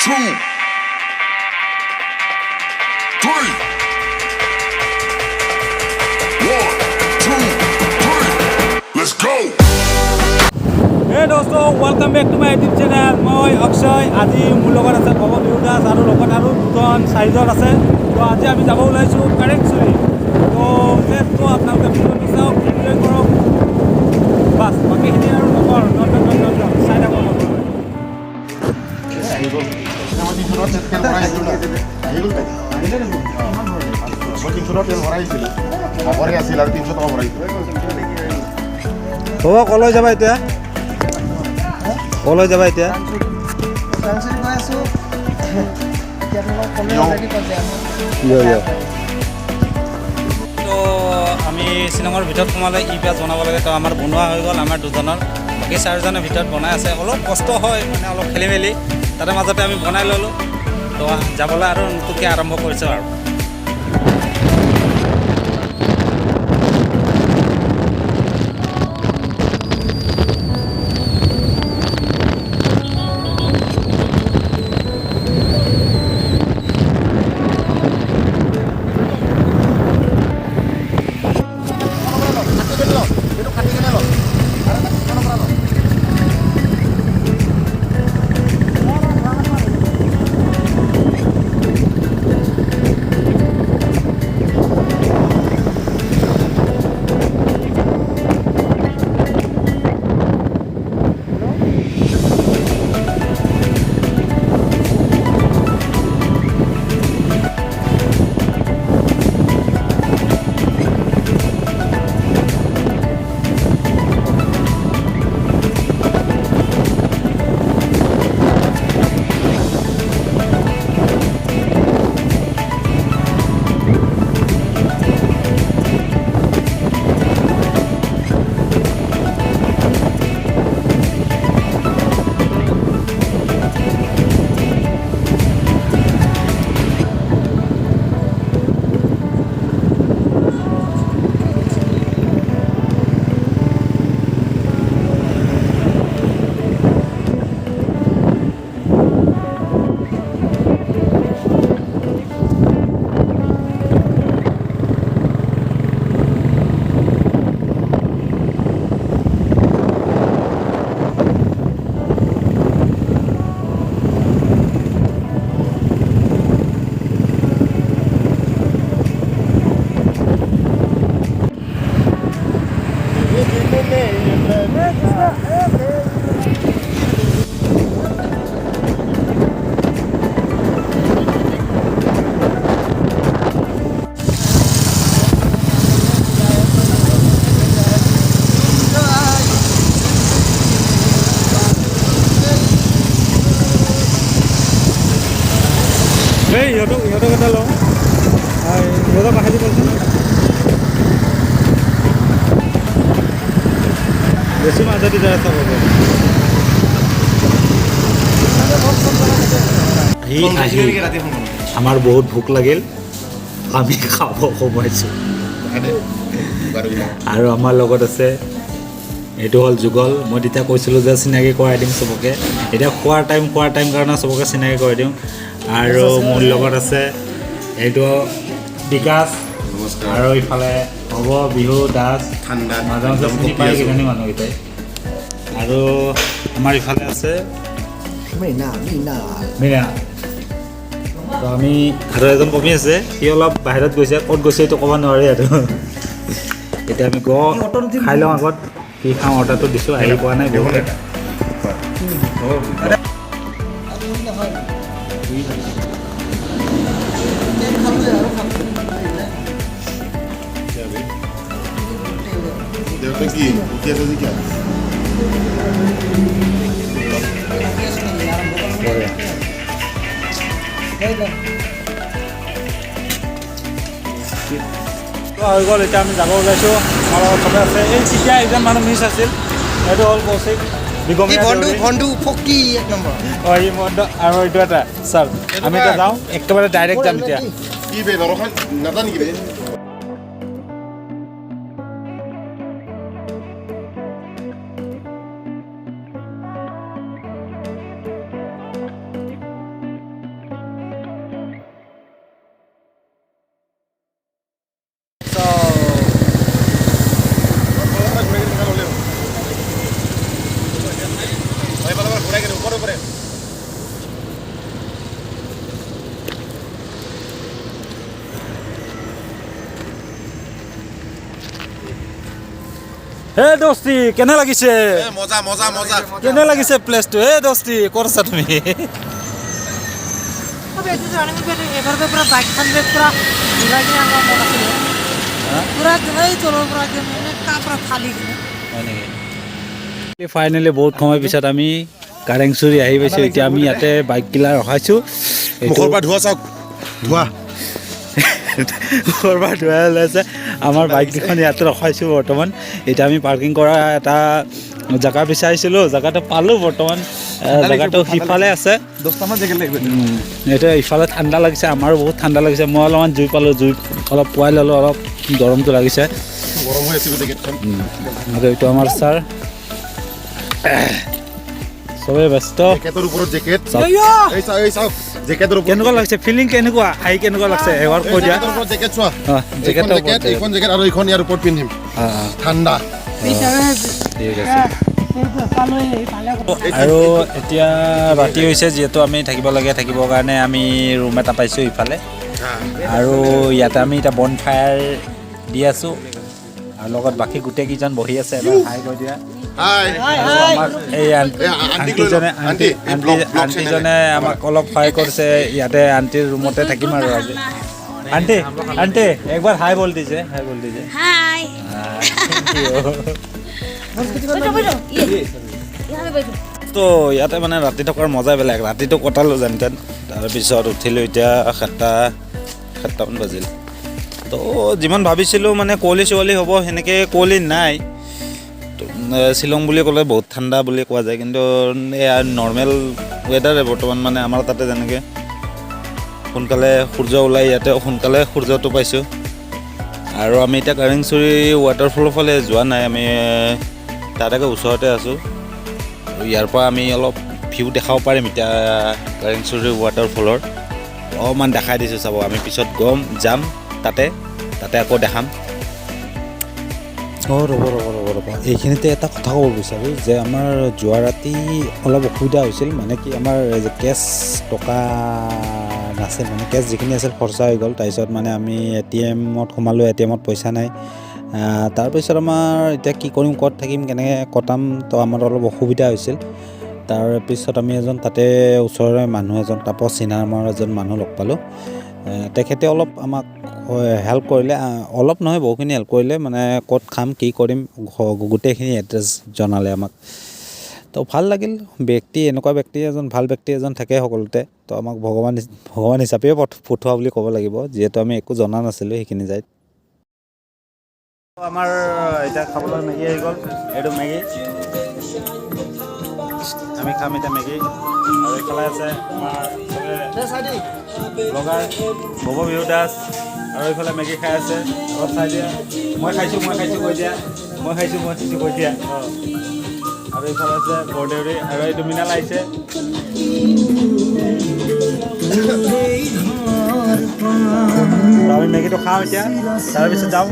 Let's go. Hey dosto, welcome back to my YouTube channel. Moi Akshay, আজি মোৰ লগত আছে ভৱ বিহুদাস আৰু লগত আৰু দুজন চাৰিজন আছে। তো আজি আমি যাব ওলাইছো krangsuri। তো লেটস গো, আপোনালোকে ভিডিঅ'টো চাওক, এনজয় কৰক। বাস বাকিখিনি আৰু নকৰ, নট চাই থাকক। হ'ব, কলৈ যাবা এতিয়া? কলৈ যাবা এতিয়া? তো আমি শ্বিলঙৰ ভিতৰত সোমালে ই পিঁয়াজ বনাব লাগে। তো আমাৰ বনোৱা হৈ গ'ল, আমাৰ দুজনৰ। বাকী চাৰিজনৰ ভিতৰত বনাই আছে। অলপ কষ্ট হয়, মানে অলপ খেলি মেলি। তাৰে মাজতে আমি বনাই ল'লোঁ। তো যাবলৈ আৰু নতুনকৈ আৰম্ভ কৰিছোঁ আৰু। ইহঁতক এটা লওঁ, ইহঁতক আহি দিবচোন। বেছি মাজতে যায় চাব। আমাৰ বহুত ভোক লাগিল, আমি খাব সোমাইছোঁ। আৰু আমাৰ লগত আছে, এইটো হ'ল যুগল। মই তেতিয়া কৈছিলোঁ যে চিনাকি কৰাই দিম চবকে। এতিয়া খোৱাৰ টাইম কাৰণে চবকে চিনাকি কৰাই দিওঁ। আৰু মোৰ লগত আছে এইটো বিকাশ, আৰু ইফালে হ'ব বিহু দাস, মাজে মাজে চিনি পাই কিজানি মানুহকেইটাই। আৰু আমাৰ ইফালে আছে মীনা। তো আমি আৰু এজন কমি আছে, সি অলপ বাহিৰত গৈছে, ক'ত গৈছে এইটো ক'ব নোৱাৰি আৰু। এতিয়া আমি খাই লওঁ আগত, কি খাওঁ অৰ্ডাৰটো দিছোঁ, আহি পোৱা নাই বহুতে। হৈ গ'ল, এতিয়া আমি যাব ওলাইছোঁ। আমাৰ লগত চবে আছে। এই তেতিয়া এজন মানুহ মিছ আছিল, সেইটো হ'ল কৌশিক। আৰু এইটো এটা ছাৰ, আমি এতিয়া যাওঁ, একেবাৰে ডাইৰেক্ট যাম এতিয়া। হে দোস্তি কেনে লাগিছে মজা মজা মজা কেনে লাগিছে প্লেসটো হে দোস্তি কৰছা তুমি এবারে পুরো বাইক খানবে পুরো ঘুরাই আমার মন আছে পুরো এই চলো পুরো কাপড় খালি ফাইনেলি বহুত সময় পিছত আমি কাৰেংচুৰি আহি পাইছোঁ এতিয়া আমি ইয়াতে বাইকগিলা ৰখাইছোঁ মুখৰ পৰা ধোৱা চাওক ধোৱা মুখৰ পৰা ধোৱা ওলাইছে আমাৰ বাইককেইখন ইয়াতে ৰখাইছোঁ বৰ্তমান এতিয়া আমি পাৰ্কিং কৰা এটা জেগা বিচাৰিছিলোঁ জেগাটো পালোঁ বৰ্তমান জেগাটো সিফালে আছে 10টামান জেকেট লাগিব এইটো ইফালে ঠাণ্ডা লাগিছে আমাৰো বহুত ঠাণ্ডা লাগিছে মই অলপমান জুই পালোঁ জুই অলপ পুৱাই ল'লোঁ অলপ গৰমটো লাগিছে গৰম হৈ আছে জেকেটখন আৰু এইটো আমাৰ ছাৰ চবেই ব্যস্ত জেকেটৰ ওপৰত জেকেট এই চাওক জেকেটৰ ওপৰত কেনেকুৱা লাগিছে ফিলিং কেনেকুৱা হাই কেনেকুৱা লাগিছে এবাৰ কৈ দিয়া জেকেটৰ ওপৰত জেকেট চোৱা জেকেটৰ ওপৰত এইখন জেকেট আৰু এইখন ইয়াৰ ওপৰত পিন্ধিম ঠাণ্ডা ঠিক আছে আৰু এতিয়া ৰাতি হৈছে যিহেতু আমি থাকিব লাগে থাকিবৰ কাৰণে আমি ৰুম এটা পাইছোঁ ইফালে আৰু ইয়াতে আমি এতিয়া বন ফায়াৰ দি আছোঁ আৰু লগত বাকী গোটেইকেইজন বহি আছে এবাৰ হাই কৈ দিয়া এই আণ্টিজনে আমাক অলপ সহায় কৰিছে ইয়াতে আণ্টিৰ ৰুমতে থাকিম আৰু আজি আণ্টি একবাৰ হাই বল দিছে তো ইয়াতে মানে ৰাতি থকাৰ মজাই বেলেগ ৰাতিটো কটালোঁ যেন তেন তাৰপিছত উঠিলোঁ এতিয়া 7টামান বাজিল তো যিমান ভাবিছিলোঁ মানে কুঁৱলী চুঁৱলী হ'ব সেনেকৈ কুঁৱলী নাই শ্বিলং বুলি ক'লে বহুত ঠাণ্ডা বুলি কোৱা যায় কিন্তু এয়া নৰ্মেল ৱেডাৰে বৰ্তমান মানে আমাৰ তাতে যেনেকৈ সোনকালে সূৰ্য ওলাই ইয়াতে সোনকালে সূৰ্যটো পাইছোঁ আৰু আমি এতিয়া কাৰেংচুৰি ৱাটাৰফলৰ ফালে যোৱা নাই আমি তাতে ওচৰতে আছোঁ ইয়াৰ পৰা আমি অলপ ভিউ দেখাব পাৰিম এতিয়া কাৰেংচুৰি ৱাটাৰফলৰ অলপমান দেখাই দিছোঁ চাব আমি পিছত যাম তাতে আকৌ দেখাম ৰ'ব এইখিনিতে এটা কথা ক'ব বিচাৰোঁ যে আমাৰ যোৱা ৰাতি অলপ অসুবিধা হৈছিল মানে কি আমাৰ কেছ টকা নাছিল মানে কেছ যিখিনি আছিল খৰচা হৈ গ'ল তাৰপিছত মানে আমি ATMত সোমালোঁ ATMত পইচা নাই তাৰপিছত আমাৰ এতিয়া কি কৰিম ক'ত থাকিম কেনেকৈ কটাম তো আমাৰ অলপ অসুবিধা হৈছিল তাৰপিছত আমি এজন তাতে ওচৰৰে মানুহ এজন তাপৰ চিনাৰ আমাৰ এজন মানুহ লগ পালোঁ তেখেতে অলপ আমাক হেল্প কৰিলে অলপ নহয় বহুখিনি হেল্প কৰিলে মানে ক'ত খাম কি কৰিম গোটেইখিনি এড্ৰেছ জনালে আমাক তো ভাল লাগিল এনেকুৱা ব্যক্তি এজন ভাল ব্যক্তি এজন থাকে সকলোতে তো আমাক ভগৱান হিচাপেও পঠোৱা বুলি ক'ব লাগিব যিহেতু আমি একো জনা নাছিলোঁ সেইখিনি যায় আমাৰ এতিয়া খাবলৈ মেগী আহি গ'ল এইটো মেগী আমি খাম এতিয়া মেগী আৰু এইফালে আছে আমাৰ ব্লগাৰ বব বিহু দাস আৰু এইফালে মেগী খাই আছে অলপ চাই দিয়া মই খাইছোঁ কৈ দিয়া কৈ দিয়া আৰু এইফালে আছে বৰদেউৰী আৰু এইটো মিনাল আহিছে আমি মেগীটো খাওঁ এতিয়া তাৰপিছত যাওঁ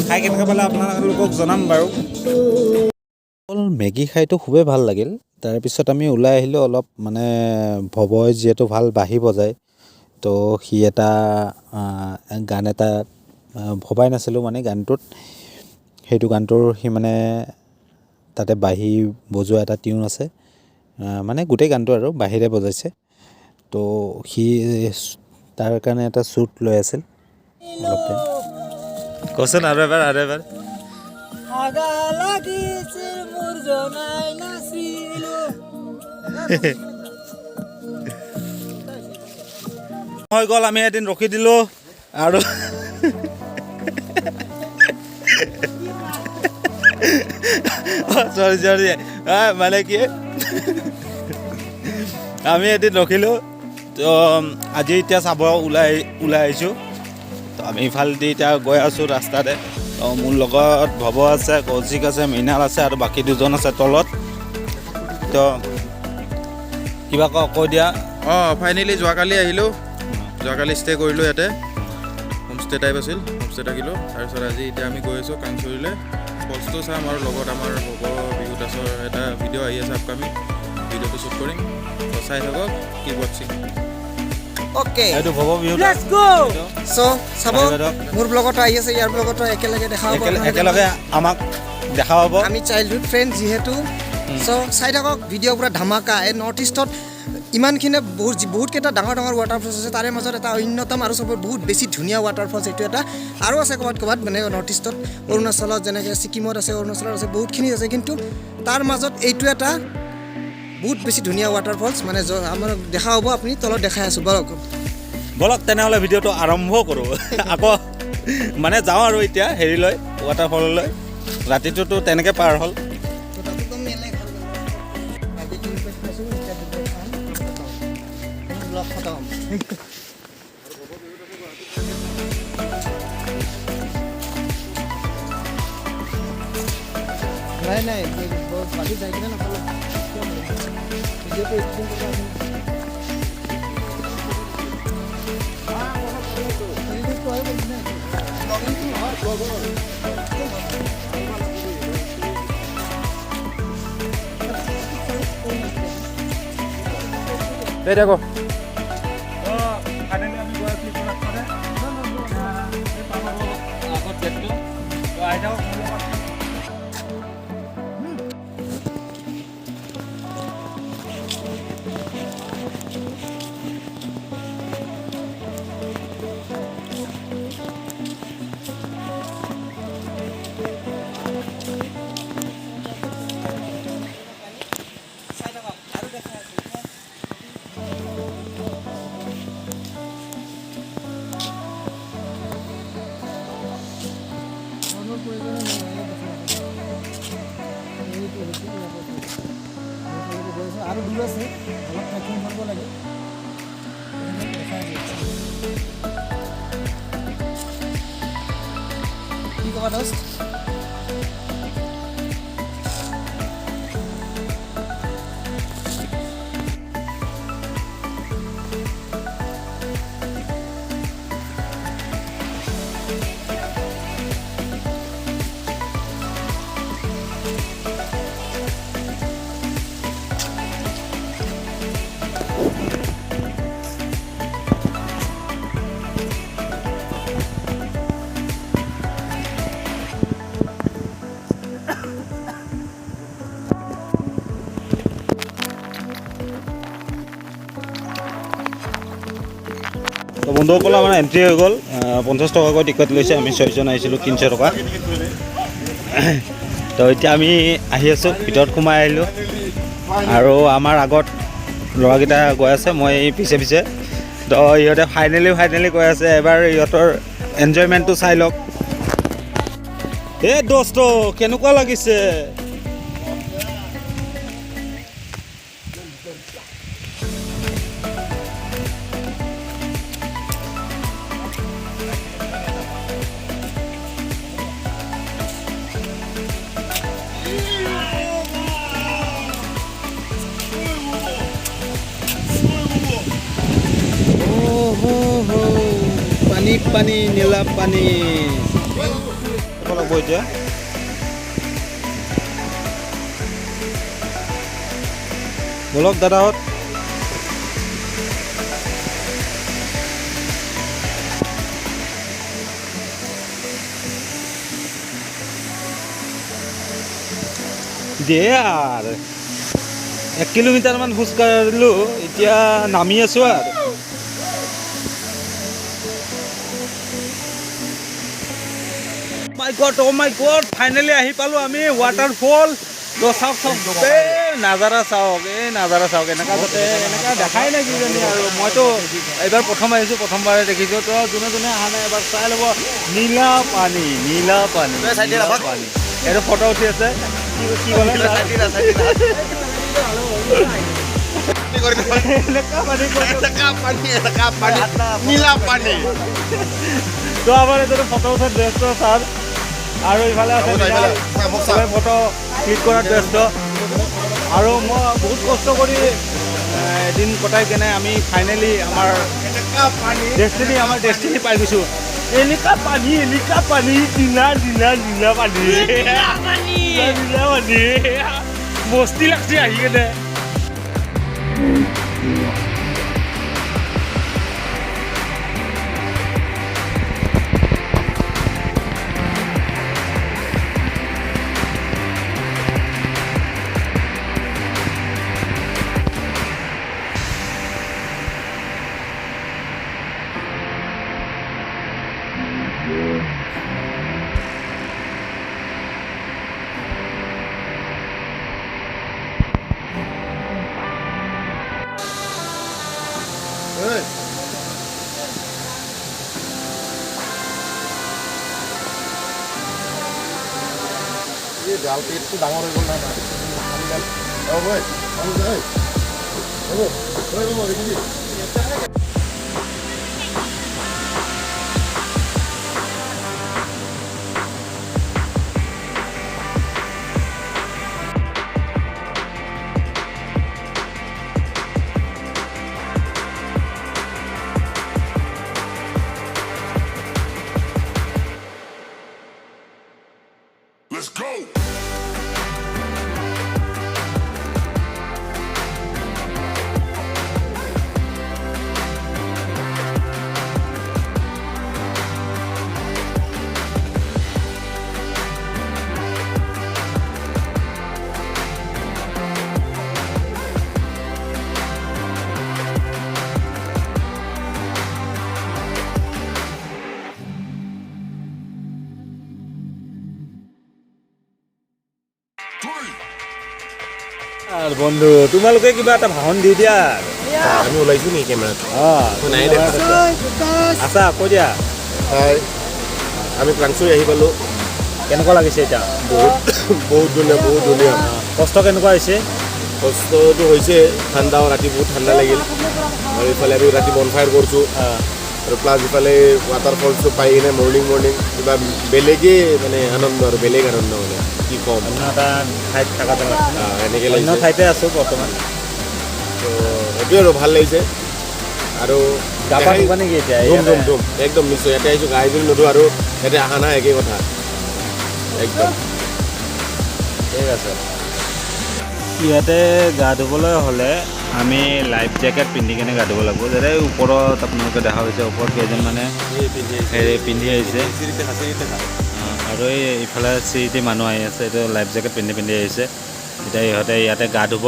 খাই কেনেকৈ পালে আপোনালোকক জনাম বাৰু মেগী খাইতো খুবেই ভাল লাগিল তাৰপিছত আমি ওলাই আহিলোঁ অলপ মানে ভৱই যিহেতু ভাল বাঁহী বজায় তো সি এটা গান এটা ভবাই নাছিলোঁ মানে গানটোত সেইটো গানটোৰ সি মানে তাতে বাঁহী বজোৱা এটা টিউন আছে মানে গোটেই গানটো আৰু বাঁহীৰে বজাইছে তো সি তাৰ কাৰণে এটা শ্বুট লৈ আছিল অলপ টাইম কচোন আৰু এবাৰ হৈ গ'ল আমি এদিন ৰখি দিলোঁ আৰু চৰি মানে কি আমি এদিন ৰখিলোঁ তো আজি এতিয়া চাব ওলাই আহিছোঁ তো আমি ইফালেদি এতিয়া গৈ আছোঁ ৰাস্তাতে তো মোৰ লগত ভৱ আছে কৌশিক আছে মৃণাল আছে আৰু বাকী দুজন আছে তলত তো কিবা কৈ দিয়া ফাইনেলি যোৱাকালি আহিলোঁ যোৱাকালি ষ্টে কৰিলোঁ ইয়াতে হোমষ্টে টাইপ আছিল হোমষ্টে থাকিলোঁ তাৰপিছত আজি এতিয়া আমি গৈ আছোঁ কাংচুৰিলৈ স্পষ্টটো চাম আৰু লগত আমাৰ ভৱ বিহু তাৰপিছত এটা ভিডিঅ' আহি আছে আপকামিং ভিডিঅ'টো শ্বুট কৰিম তো চাই থাকক কিপ ৱাচিং অ'কে এইটো ভৱ বিহু লেটস গো চ' চাব মোৰ ব্লগতো আহি আছে ইয়াৰ ব্লগতো একেলগে দেখা হ'ব একেলগে আমাক দেখা পাব আমি চাইল্ডহুড ফ্ৰেণ্ড যিহেতু চ' চাই থাকক ভিডিঅ' পুৰা ধামাকা এই নৰ্থ ইষ্টত ইমানখিনি বহুতকেইটা ডাঙৰ ডাঙৰ ৱাটাৰফলছ আছে তাৰে মাজত এটা অন্যতম আৰু চবৰ বহুত বেছি ধুনীয়া ৱাটাৰফলছ এইটো এটা আৰু আছে ক'ৰবাত মানে নৰ্থ ইষ্টত অৰুণাচলত যেনেকৈ ছিকিমত আছে অৰুণাচলত আছে বহুতখিনি আছে কিন্তু তাৰ মাজত এইটো এটা বহুত বেছি ধুনীয়া ৱাটাৰফলছ মানে আমাৰ দেখা হ'ব আপুনি তলত দেখাই আছোঁ বলক তেনেহ'লে ভিডিঅ'টো আৰম্ভ কৰোঁ আকৌ মানে যাওঁ আৰু এতিয়া হেৰিলৈ ৱাটাৰফললৈ ৰাতিটোতো তেনেকৈ পাৰ হ'ল নাই নাই বাকী যাই কিনে নাপালোঁ ভিডিঅ'টো এডিটিং এই দেখো আৰু দূৰ আছে অলপ ট্ৰেকিং কৰিব লাগে কি ক'বা দোস্ত তো বন্ধুসকল আমাৰ এণ্ট্ৰি হৈ গ'ল 50 টকাকৈ টিকট লৈছে আমি 6জন আহিছিলোঁ 300 টকা তো এতিয়া আমি আহি আছোঁ ভিতৰত সোমাই আহিলোঁ আৰু আমাৰ আগত ল'ৰাকেইটা গৈ আছে মই পিছে পিছে তো ইহঁতে ফাইনেলি গৈ আছে এবাৰ ইহঁতৰ এনজয়মেণ্টটো চাই লওক এই দোস্ত কেনেকুৱা লাগিছে পানী নীলা পানী লাগব এতিয়া বলক দাদাহঁত দিয়ে আৰ 1 কিলোমিটাৰমান খোজ কাঢ়িলোঁ এতিয়া নামি আছোঁ আৰু oh my god ফাইনেলি আহি পালোঁ আমি ৱাটাৰফল তো চাওক নাজাৰা চাওক এনেকুৱা যাতে এনেকুৱা দেখাই নাই কিজানি আৰু মইতো এইবাৰ প্ৰথম আহিছোঁ প্ৰথমবাৰে দেখিছোঁ তো যোনে অহা নাই এবাৰ চাই ল'ব নীলা পানী এইটো ফটো উঠি আছে কি ক'লে নীলা পানী তো আমাৰ এইটো ফটো উঠাৰ ড্ৰেছটো ছাৰ আৰু ইফালে আছে ফটো ক্লিক কৰাৰ ব্যস্ত আৰু মই বহুত কষ্ট কৰি এদিন কটাই কেনে আমি ফাইনেলি আমাৰ ডেষ্টিনি পাই গৈছোঁ এলেকা পানী নীলা পানী মস্তি লাগছে আহি কেনে জাল পেটটো ডাঙৰ হৈ গ'ল না Let's go! আৰু বন্ধু তোমালোকে কিবা এটা ভাষণ দি দিয়া আমি ওলাইছোঁ নেকি কেমেৰাত নাই আছা কৈ দিয়া আমি ক্ৰাংচুৰি আহি পালোঁ কেনেকুৱা লাগিছে এতিয়া বহুত ধুনীয়া কষ্ট কেনেকুৱা হৈছে কষ্টটো হৈছে ঠাণ্ডাও ৰাতি বহুত ঠাণ্ডা লাগিল আৰু ইফালে আমি ৰাতি বনফায়াৰ কৰিছোঁ আৰু প্লাছ ইফালে ৱাটাৰফলছটো পাই কিনে মৰ্ণিং কিবা বেলেগেই মানে আনন্দ আৰু বেলেগ আনন্দ মানে কি ক'ম অন্য এটা ঠাইত থকা এনেকৈ অন্য লাগিছে ঠাইতে আছোঁ বৰ্তমান তো সেইটোৱে আৰু ভাল লাগিছে আৰু গা পা ধুবা নেকি এতিয়া ধুম একদম নিশ্চয় ইয়াতে আহিছোঁ গা যদি নুধো আৰু ইয়াতে অহা নাই একেই কথা একদম ঠিক আছে ইয়াতে গা ধুবলৈ হ'লে আমি লাইফ জেকেট পিন্ধি কেনে গা ধুব লাগিব যাতে ওপৰত আপোনালোকে দেখা হৈছে ওপৰত কেইজনমানে হেৰি পিন্ধি আহিছে আৰু এই ইফালে চিৰিটি মানুহ আহি আছে এইটো লাইফ জেকেট পিন্ধি আহিছে এতিয়া ইহঁতে ইয়াতে গা ধুব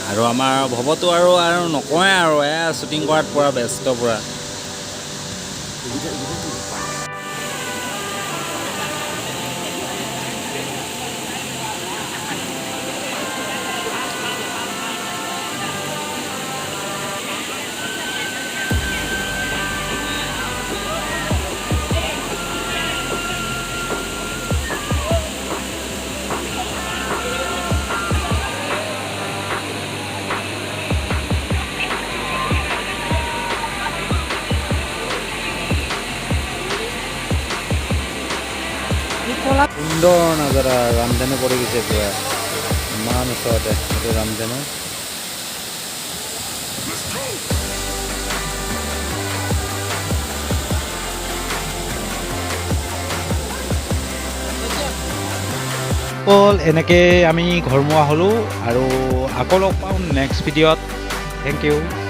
আৰু আমাৰ ভৱটো আৰু নকওঁৱে আৰু শ্বুটিং কৰাত পূৰা ব্যস্ত পূৰা সুন্দৰ নাজাৰা ৰামধেনু পৰি গৈছে পূৰা ইমান ওচৰতে এইটো ৰামধেনু এনেকৈ আমি ঘৰমুৱা হ'লোঁ আৰু আকৌ লগ পাওঁ নেক্সট ভিডিঅ'ত থেংক ইউ